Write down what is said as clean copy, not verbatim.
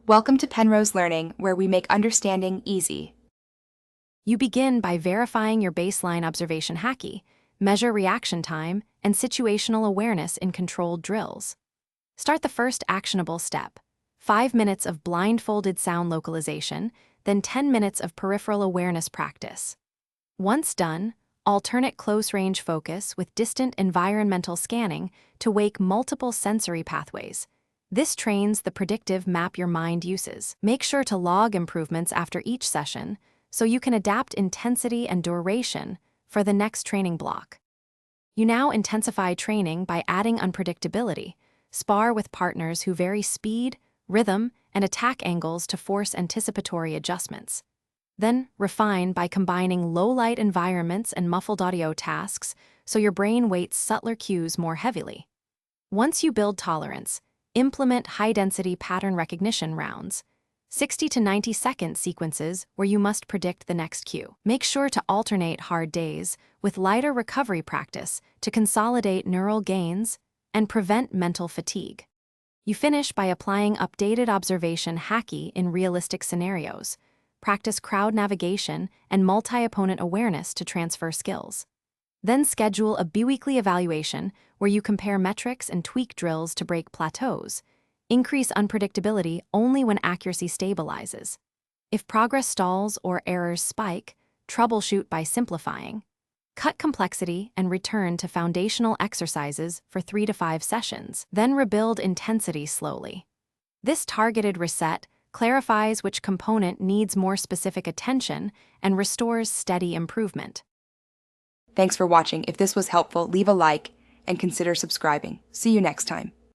Welcome to Penrose Learning, where we make understanding easy. You begin by verifying your baseline observation haki, measure reaction time, and situational awareness in controlled drills. Start the first actionable step, 5 minutes of blindfolded sound localization, then 10 minutes of peripheral awareness practice. Once done, alternate close-range focus with distant environmental scanning to wake multiple sensory pathways. This trains the predictive map your mind uses. Make sure to log improvements after each session so you can adapt intensity and duration for the next training block. You now intensify training by adding unpredictability. Spar with partners who vary speed, rhythm, and attack angles to force anticipatory adjustments. Then refine by combining low-light environments and muffled audio tasks so your brain weights subtler cues more heavily. Once you build tolerance, implement high-density pattern recognition rounds, 60 to 90-second sequences where you must predict the next cue. Make sure to alternate hard days with lighter recovery practice to consolidate neural gains and prevent mental fatigue. You finish by applying updated observation haki in realistic scenarios. Practice crowd navigation and multi-opponent awareness to transfer skills. Then schedule a biweekly evaluation where you compare metrics and tweak drills to break plateaus. Increase unpredictability only when accuracy stabilizes. If progress stalls or errors spike, troubleshoot by simplifying. Cut complexity and return to foundational exercises for 3 to 5 sessions. Then rebuild intensity slowly. This targeted reset clarifies which component needs more specific attention and restores steady improvement. Thanks for watching. If this was helpful, leave a like and consider subscribing. See you next time.